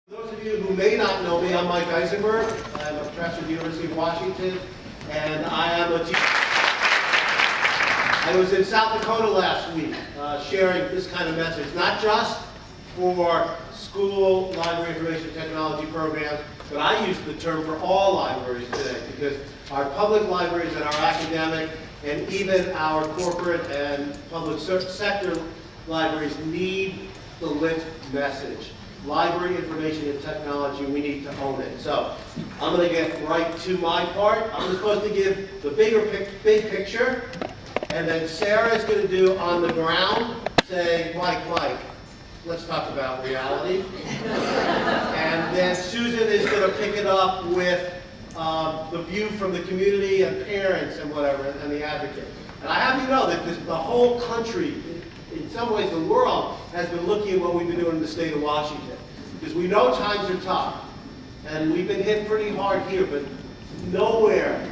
For those of you who may not know me, I'm Mike Eisenberg. I'm a professor at the University of Washington, and I am a teacher. I was in South Dakota last week sharing this kind of message, not just for school library information technology programs, but I use the term for all libraries today because our public libraries and our academic and even our corporate and public sector libraries need the lit message. Library information and technology, we need to own it. So I'm going to get right to my part. I'm supposed to give the big picture, and then Sarah's going to do on the ground, say, Mike, let's talk about reality. And then Susan is going to pick it up with the view from the community and parents and whatever, and the advocate. And I have you know that the whole country, in some ways the world, has been looking at what we've been doing in the state of Washington. Because we know times are tough. And we've been hit pretty hard here, but nowhere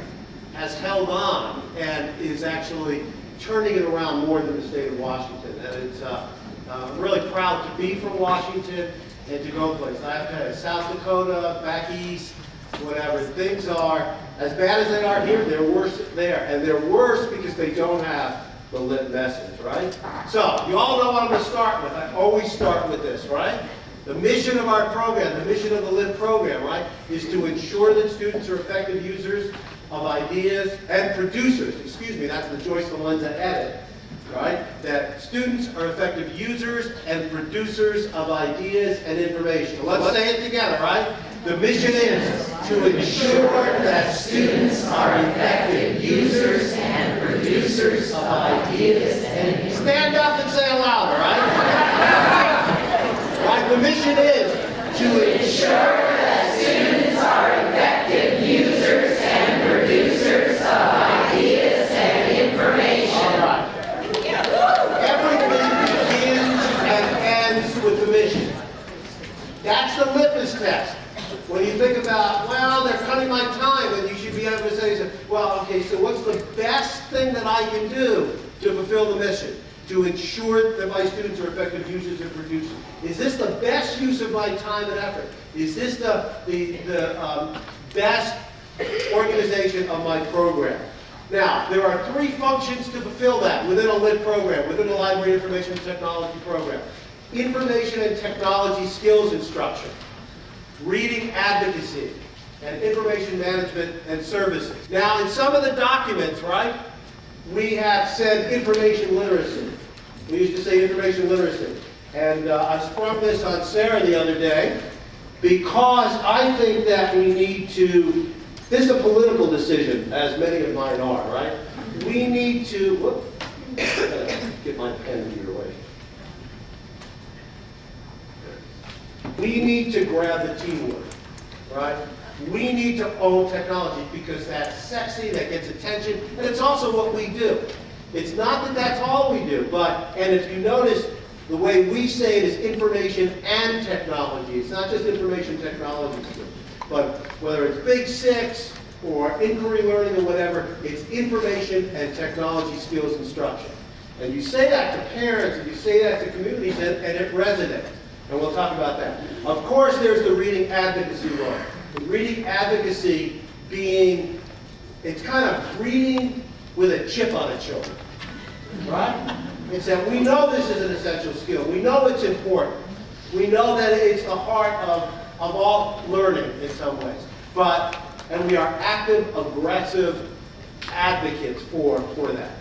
has held on and is actually turning it around more than the state of Washington. And it's, I'm really proud to be from Washington and to go places. I've had South Dakota, back east, whatever. Things are as bad as they are here, they're worse there. And they're worse because they don't have the lit message, right? So, you all know what I'm going to start with. I always start with this, right? The mission of our program, the mission of the lit program, right, is to ensure that students are effective users of ideas and producers, that's the Joyce Valenza edit, right? That students are effective users and producers of ideas and information. Let's say it together, right? The mission is to ensure that students are effective users and producers of ideas and information. Stand up and say it louder, right? Right? The mission is to ensure that students are effective users and producers of ideas and information. All right. Everything begins and ends with the mission. That's the litmus test. When you think about, well, they're cutting my time, and you should be able to say, well, okay, so what's the best thing that I can do to fulfill the mission? To ensure that my students are effective users and producers. Is this the best use of my time and effort? Is this the best organization of my program? Now, there are three functions to fulfill that within a lit program, within a library information technology program. Information and technology skills instruction, reading advocacy, and information management and services. Now, in some of the documents, right, we have said information literacy. We used to say information literacy. And I sprung this on Sarah the other day because I think that we need to, this is a political decision, as many of mine are, right? We need to, whoop, get my pen to your way. We need to grab the teamwork, right? We need to own technology because that's sexy, that gets attention, and it's also what we do. It's not that that's all we do, but, and if you notice, the way we say it is information and technology. It's not just information technology, but whether it's Big Six or inquiry learning or whatever, it's information and technology skills instruction. And you say that to parents, and you say that to communities, and it resonates. And we'll talk about that. Of course, there's the reading advocacy role. The reading advocacy being, it's kind of reading with a chip on its shoulder, right? It's that we know this is an essential skill. We know it's important. We know that it's the heart of all learning in some ways. And we are active, aggressive advocates for that.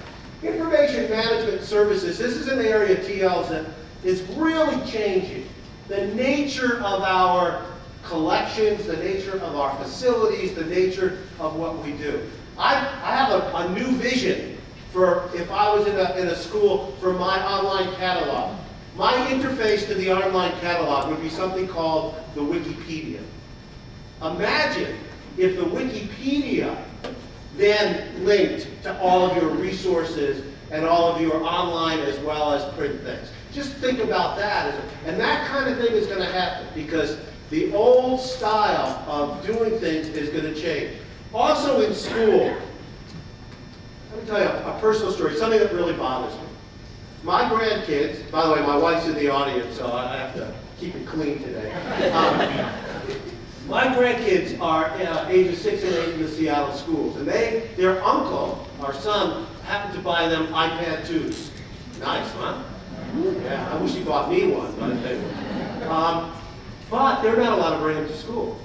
Information management services, this is an area of TLs that is really changing. The nature of our collections, the nature of our facilities, the nature of what we do. I have a new vision for if I was in a school for my online catalog. My interface to the online catalog would be something called the Wikipedia. Imagine if the Wikipedia then linked to all of your resources and all of your online as well as print things. Just think about that. And that kind of thing is going to happen because the old style of doing things is going to change. Also in school, let me tell you a personal story, something that really bothers me. My grandkids, by the way, my wife's in the audience, so I have to keep it clean today. my grandkids are ages 6 and 8 in the Seattle schools, and their uncle, our son, happened to buy them iPad 2s. Nice, huh? Yeah, I wish he bought me one, but they're not allowed to bring them to school.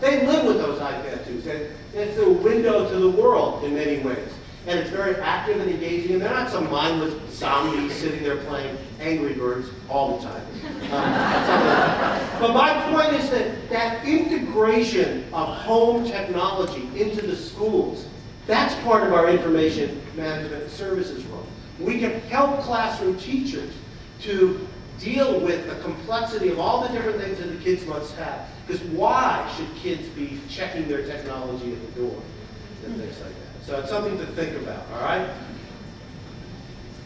They live with those iPad 2s, and it's a window to the world in many ways. And it's very active and engaging, and they're not some mindless zombies sitting there playing Angry Birds all the time. But my point is that integration of home technology into the schools, that's part of our information management services role. We can help classroom teachers to deal with the complexity of all the different things that the kids must have. Because why should kids be checking their technology at the door and things like that? So it's something to think about, all right?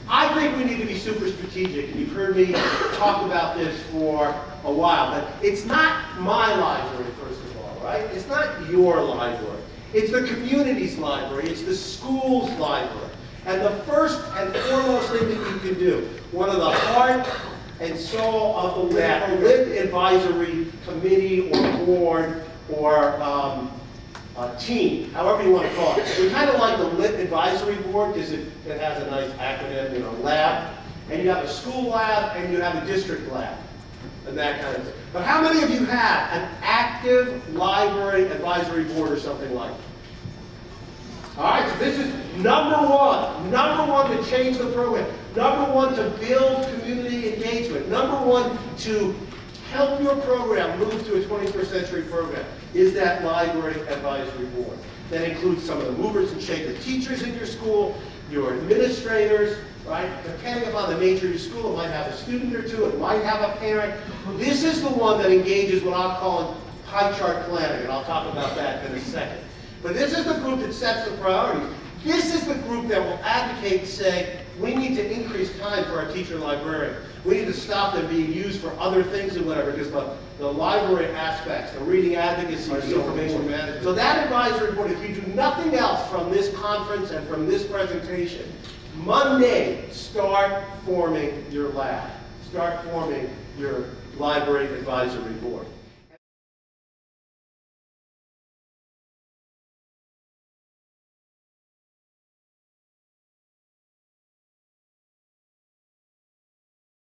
I think we need to be super strategic, and you've heard me talk about this for a while, but it's not my library, first of all, right? It's not your library. It's the community's library. It's the school's library. And the first and foremost thing that you can do, one of the heart and soul of the LIT advisory committee or board or team, however you want to call it. We kind of like the LIT advisory board because it has a nice acronym, lab. And you have a school lab and you have a district lab and that kind of thing. But how many of you have an active library advisory board or something like that? All right, so this is number one to change the program. Number one to build community engagement. Number one to help your program move to a 21st century program is that library advisory board. That includes some of the movers and shakers, teachers in your school, your administrators, right? Depending upon the nature of your school, it might have a student or two, it might have a parent. This is the one that engages what I'm calling pie chart planning, and I'll talk about that in a second. But this is the group that sets the priorities. This is the group that will advocate and say, we need to increase time for our teacher librarian. We need to stop them being used for other things and whatever, because the library aspects, the reading advocacy, the information management. So that advisory board, if you do nothing else from this conference and from this presentation, Monday, start forming your lab. Start forming your library advisory board.